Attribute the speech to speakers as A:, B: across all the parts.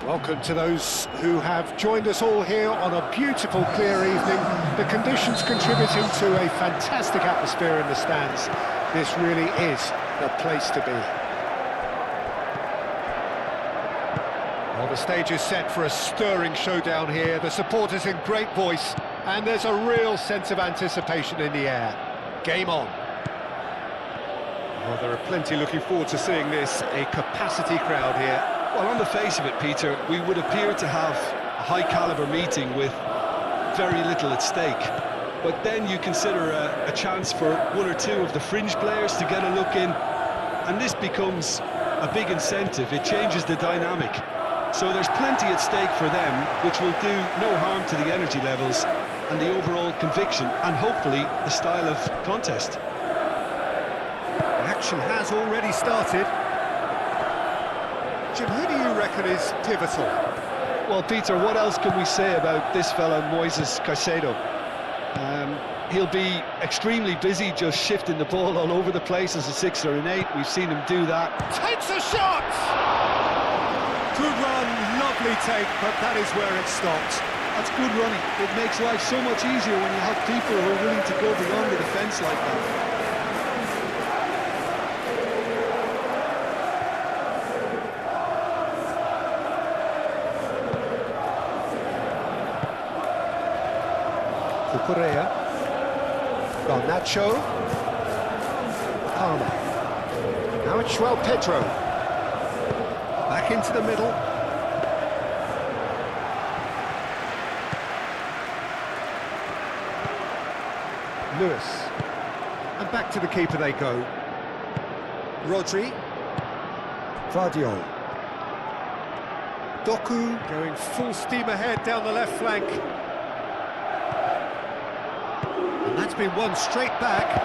A: Welcome to those who have joined us all here on a beautiful, clear evening. The conditions contributing to a fantastic atmosphere in the stands. This really is the place to be. Well, the stage is set for a stirring showdown here. The supporters in great voice, and there's a real sense of anticipation in the air. Game on. Well, there are plenty looking forward to seeing this. A capacity crowd here.
B: Well, on the face of it, Peter, we would appear to have a high-caliber meeting with very little at stake. But then you consider a chance for one or two of the fringe players to get a look in, and this becomes a big incentive. It changes the dynamic. So there's plenty at stake for them, which will do no harm to the energy levels and the overall conviction, and hopefully the style of contest.
A: The action has already started. Jim, who do you reckon is pivotal?
B: Well, Peter, what else can we say about this fella, Moises Caicedo? He'll be extremely busy just shifting the ball all over the place as a 6 or an 8. We've seen him do that.
A: Takes a shot! Good run, lovely take, but that is where it stopped.
B: That's good running. It makes life so much easier when you have people who are willing to go beyond the defence like that.
A: Correa, Garnacho, Palmer. Now it's João Pedro. Back into the middle. Lewis. And back to the keeper they go. Rodri. Vardiol. Doku going full steam ahead down the left flank. That's been won straight back.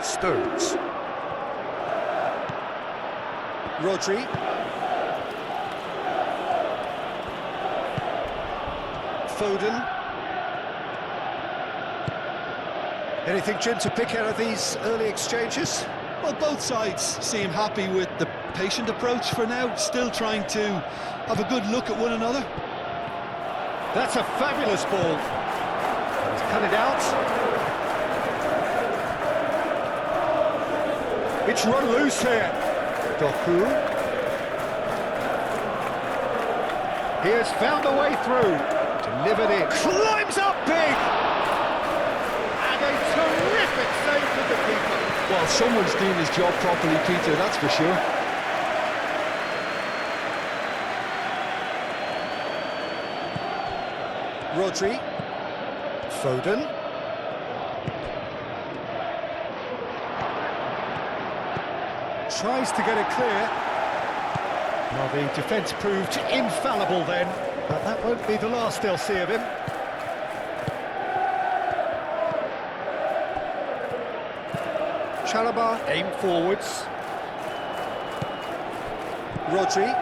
A: Stones. Rodri. Foden. Anything, Jim, to pick out of these early exchanges?
B: Well, both sides seem happy with the patient approach for now, still trying to have a good look at one another.
A: That's a fabulous ball. Cut it out. It's run loose here. Doku. He has found a way through. Delivered it. Climbs up big. And a terrific save with the keeper.
B: Well, someone's doing his job properly, Peter, that's for sure.
A: Rodri. Foden. Tries to get it clear. Well, the defence proved infallible then, but that won't be the last they'll see of him. Chalobah aimed forwards. Rodri.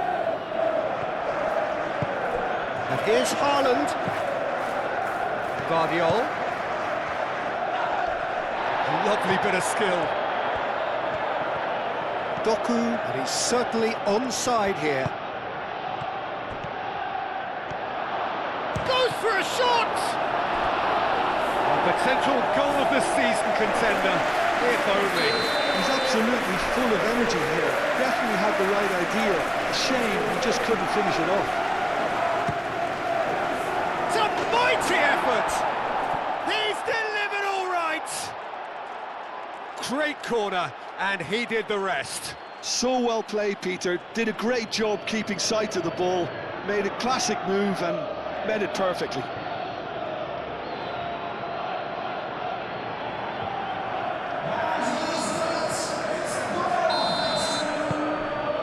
A: And here's Haaland. Vardiol. A lovely bit of skill. Doku, and he's certainly onside here. Goes for a shot! A potential goal of the season contender, if only.
B: He's absolutely full of energy here. Definitely had the right idea. A shame he just couldn't finish it off.
A: It's a mighty effort! He's delivered all right! Great corner, and he did the rest.
B: So well played, Peter. Did a great job keeping sight of the ball. Made a classic move and met it perfectly.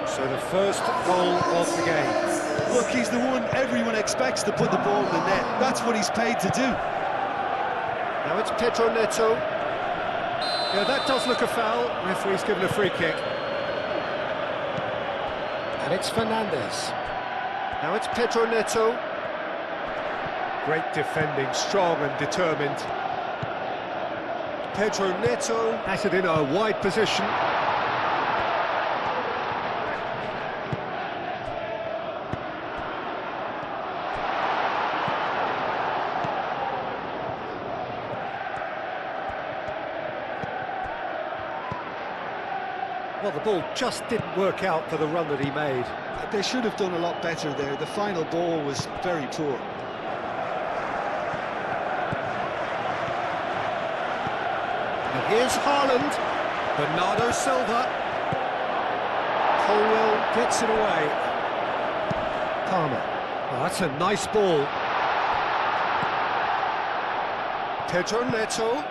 A: So the first goal of the game.
B: Look, he's the one everyone expects to put the ball in the net. That's what he's paid to do.
A: Now it's Pedro Neto. Yeah, that does look a foul. Referee's given a free kick. And it's Fernandes. Now it's Pedro Neto. Great defending, strong and determined. Pedro Neto has it in a wide position. Well, the ball just didn't work out for the run that he made.
B: They should have done a lot better there. The final ball was very poor.
A: And here's Haaland. Bernardo Silva. Colwell gets it away. Palmer. Oh, that's a nice ball. Pedro Neto.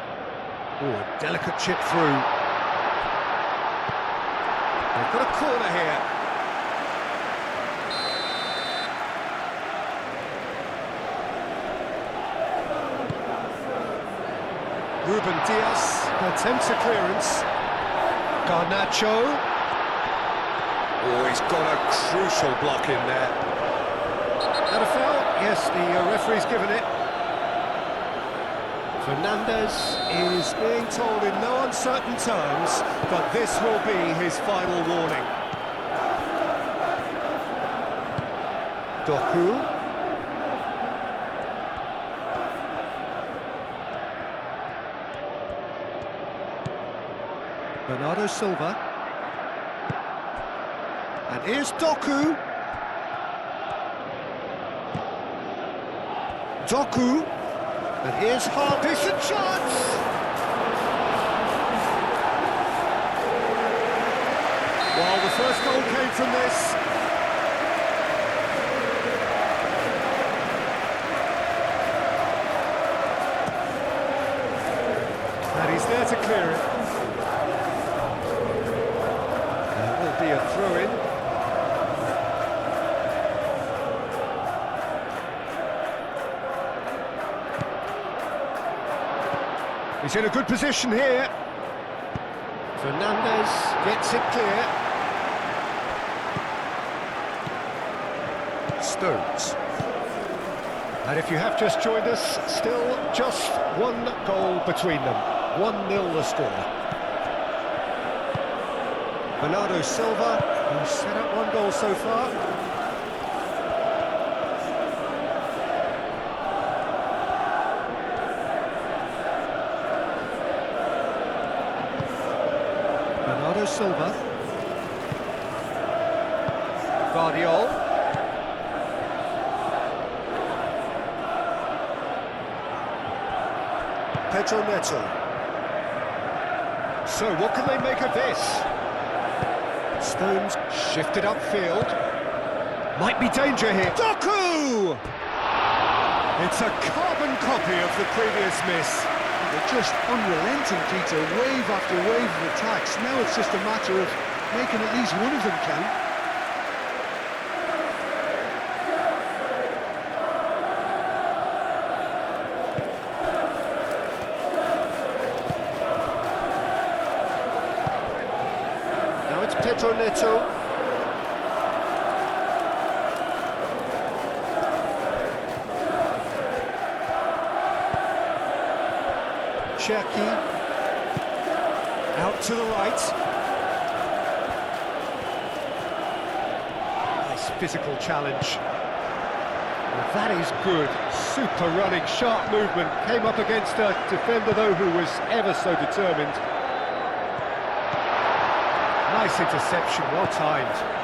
A: Oh, a delicate chip through. They've got a corner here. Ruben Dias attempts a clearance. Garnacho. Oh, he's got a crucial block in there. That a foul? Yes, the referee's given it. Fernandez is being told in no uncertain terms that this will be his final warning. Doku. Bernardo Silva. And here's Doku. Doku. And here's Hart. Decent chance! Well, the first goal came from this. And he's there to clear it. There will be a throw-in. He's in a good position here. Fernandez gets it clear. Stones. And if you have just joined us, still just one goal between them. 1-0 the score. Bernardo Silva, who's set up one goal so far. Bernardo Silva. Guardiol. Pedro Neto. So, what can they make of this? Stones shifted upfield. Might be danger here. Doku! It's a carbon copy of the previous miss.
B: They're just unrelenting, Peter, wave after wave of attacks. Now it's just a matter of making at least one of them count.
A: Now it's Pedro Neto. Cherki, out to the right. Nice physical challenge. Well, that is good. Super running, sharp movement. Came up against a defender, though, who was ever so determined. Nice interception, well timed.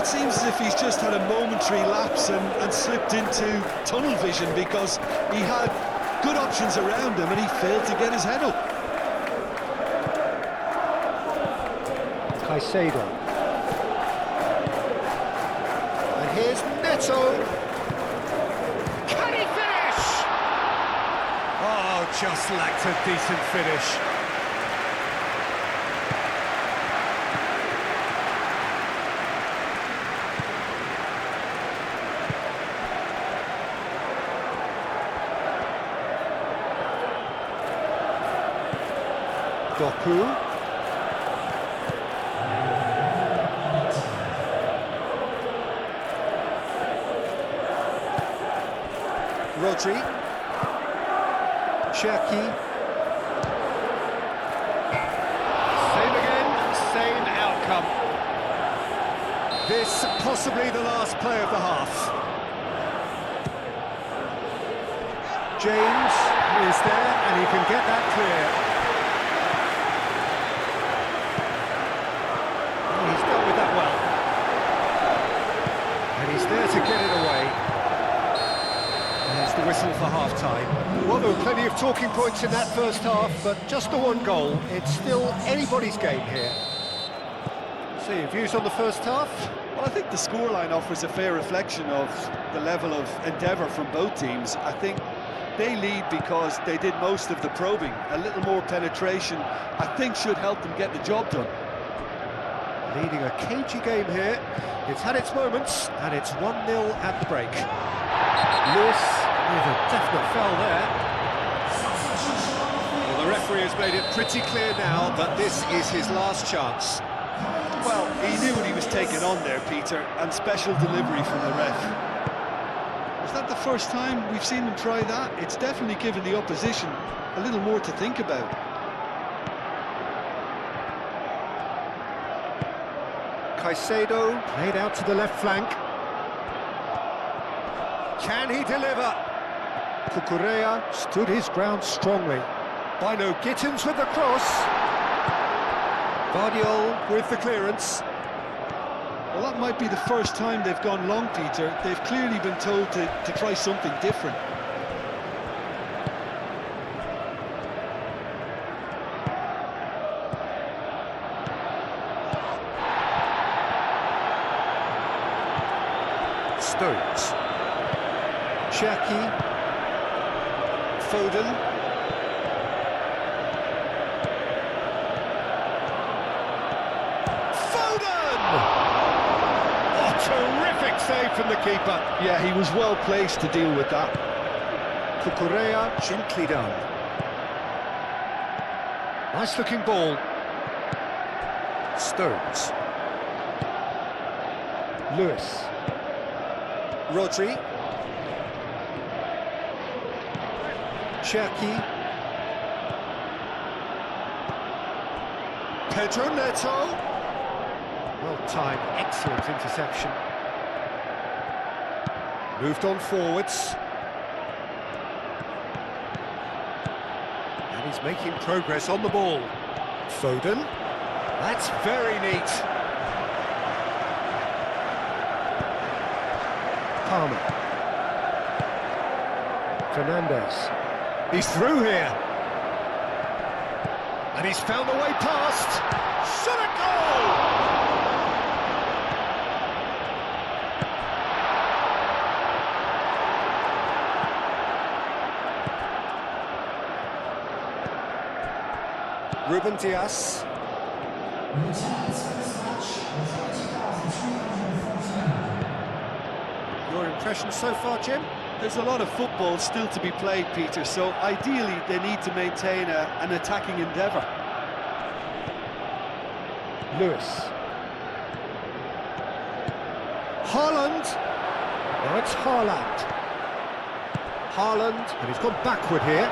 B: It seems as if he's just had a momentary lapse and slipped into tunnel vision, because he had good options around him and he failed to get his head up.
A: Caicedo. And here's Neto. Can he finish? Oh, just lacked a decent finish. Doku. Rodri. Cherki. Same again, same outcome. This possibly the last play of the half. James is there and he can get that clear. of talking points in that first half, but just the one goal. It's still anybody's game here. So, your views on the first half?
B: Well, I think the scoreline offers a fair reflection of the level of endeavour from both teams. I think they lead because they did most of the probing. A little more penetration, I think, should help them get the job done.
A: Leading a cagey game here. It's had its moments, and it's 1-0 at the break. Lewis with a definite foul there. Well, the referee has made it pretty clear now that this is his last chance.
B: Well, he knew what he was taking on there, Peter, and special delivery from the ref. Is that the first time we've seen them try that? It's definitely given the opposition a little more to think about.
A: Caicedo played out to the left flank. Can he deliver? Cucurella stood his ground strongly. Bino Gittins with the cross. Guardiol with the clearance.
B: Well, that might be the first time they've gone long, Peter. They've clearly been told to try something different.
A: Stones. Cherki. Foden. Terrific save from the keeper.
B: Yeah, he was well placed to deal with that.
A: Cucurella, gently done. Nice looking ball. Stones. Lewis. Rodri. Cherki. Pedro Neto. Well-timed, excellent interception. Moved on forwards. And he's making progress on the ball. Foden. That's very neat. Palmer. Fernandez. He's through here. And he's found a way past. Shot a goal! Ruben Dias. Your impressions so far, Jim?
B: There's a lot of football still to be played, Peter, so ideally they need to maintain an attacking endeavour.
A: Lewis. Haaland. Now it's Haaland. Haaland, and he's gone backward here.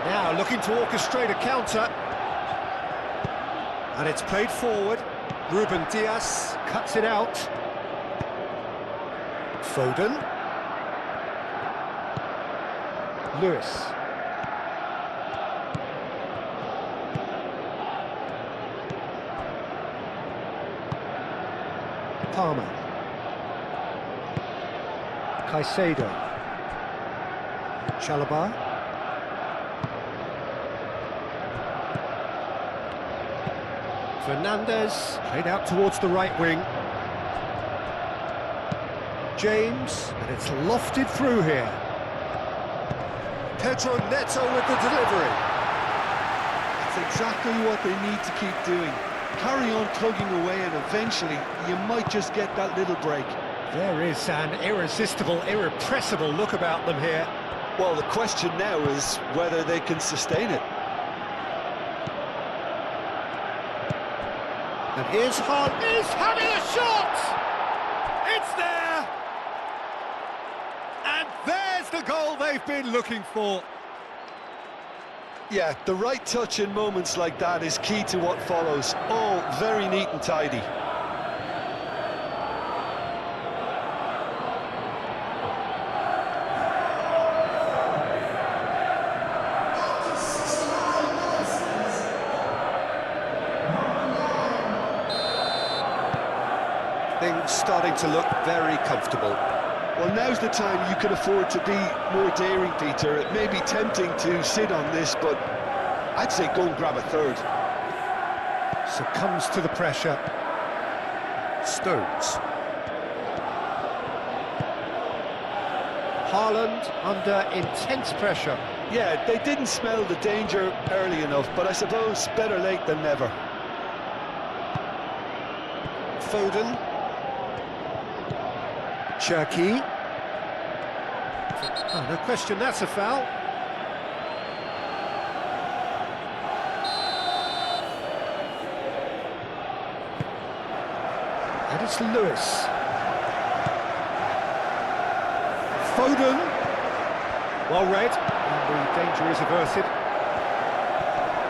A: Now looking to orchestrate a counter. And it's played forward. Ruben Dias cuts it out. Foden. Lewis. Palmer. Caicedo. Chalobah. Fernandez, played out towards the right wing. James, and it's lofted through here. Pedro Neto with the delivery.
B: That's exactly what they need to keep doing. Carry on tugging away and eventually you might just get that little break.
A: There is an irresistible, irrepressible look about them here.
B: Well, the question now is whether they can sustain it.
A: And here's Haaland, he's having a shot! It's there! And there's the goal they've been looking for.
B: Yeah, the right touch in moments like that is key to what follows. All very neat and tidy.
A: Things starting to look very comfortable.
B: Well, now's the time you can afford to be more daring, Peter. It may be tempting to sit on this, but I'd say go and grab a third.
A: Succumbs to the pressure. Stones. Haaland under intense pressure.
B: Yeah, they didn't smell the danger early enough, but I suppose better late than never.
A: Foden. Cherki. Oh, no question, that's a foul. And it's Lewis. Foden. Well read, and the danger is averted.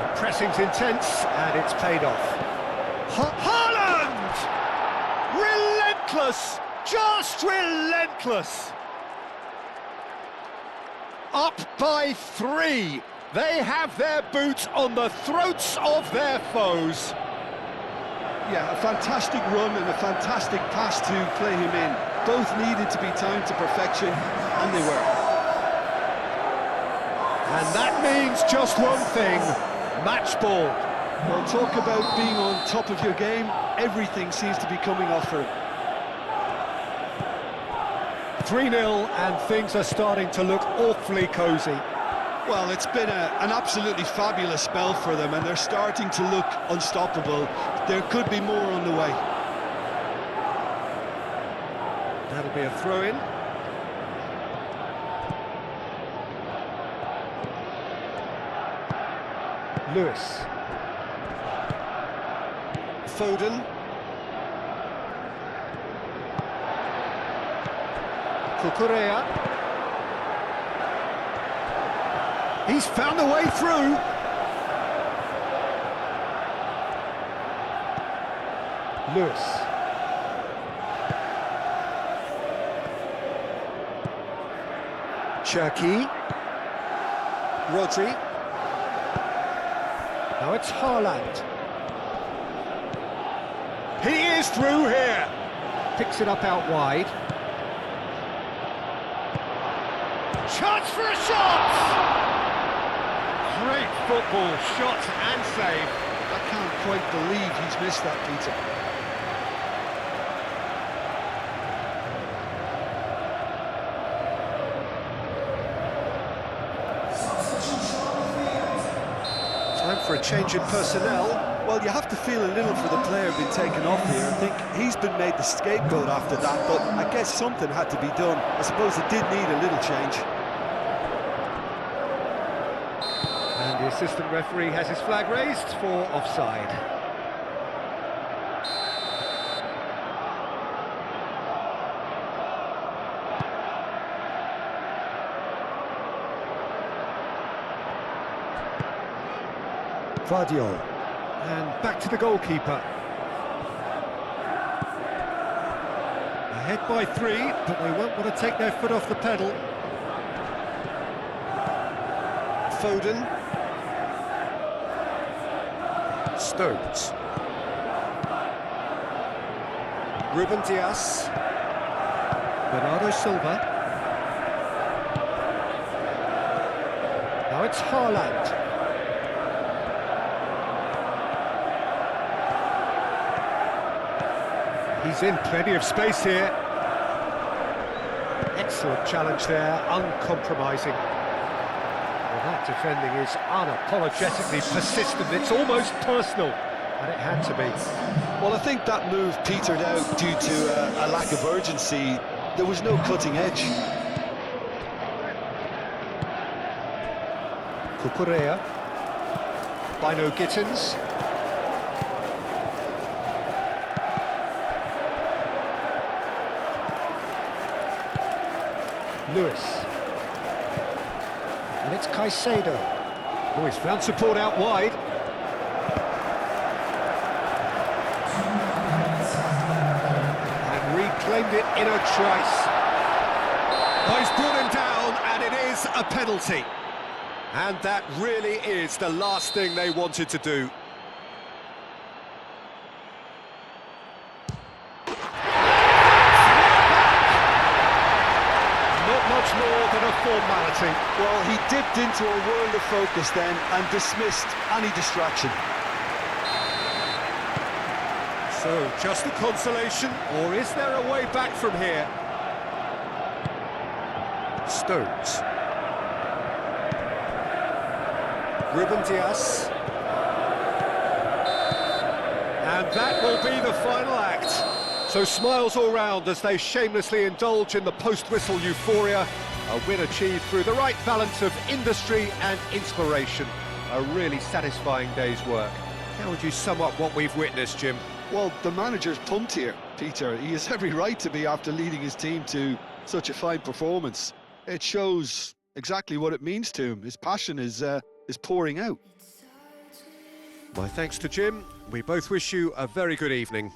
A: The pressing's intense, and it's paid off. Haaland! Relentless! Just relentless! Up by 3. They have their boots on the throats of their foes.
B: Yeah, a fantastic run and a fantastic pass to play him in. Both needed to be timed to perfection, and they were.
A: And that means just one thing, match ball.
B: Well, talk about being on top of your game. Everything seems to be coming off for him.
A: 3-0, and things are starting to look awfully cosy.
B: Well, it's been an absolutely fabulous spell for them, and they're starting to look unstoppable. There could be more on the way.
A: That'll be a throw-in. Lewis. Foden. Cucurella. He's found a way through. Lewis. Cherki. Rodri. Now it's Haaland. He is through here. Picks it up out wide. Chance for a shot! Great football, shot and save.
B: I can't quite believe he's missed that, Peter.
A: Time for a change in personnel.
B: Well, you have to feel a little for the player being taken off here. I think he's been made the scapegoat after that, but I guess something had to be done. I suppose it did need a little change.
A: And the assistant referee has his flag raised for offside. Vardiol. And back to the goalkeeper. Ahead by 3, but they won't want to take their foot off the pedal. Foden. Stones. Ruben Dias. Bernardo Silva. Now it's Haaland. He's in plenty of space here. Excellent challenge there, uncompromising. Well, that defending is unapologetically persistent. It's almost personal, and it had to be.
B: Well, I think that move petered out due to a lack of urgency. There was no cutting edge.
A: Cucurella. Bino Gittins. Lewis. And it's Caicedo. Oh, he's found support out wide. And reclaimed it in a trice. Oh, he's brought him down, and it is a penalty. And that really is the last thing they wanted to do. more than a formality.
B: Well, he dipped into a world of focus then and dismissed any distraction.
A: So, just a consolation, or is there a way back from here? Stones. Ruben Dias. And that will be the final act. So smiles all round as they shamelessly indulge in the post-whistle euphoria. A win achieved through the right balance of industry and inspiration. A really satisfying day's work. How would you sum up what we've witnessed, Jim?
B: Well, the manager's pumped here, Peter. He has every right to be after leading his team to such a fine performance. It shows exactly what it means to him. His passion is pouring out.
A: My thanks to Jim. We both wish you a very good evening.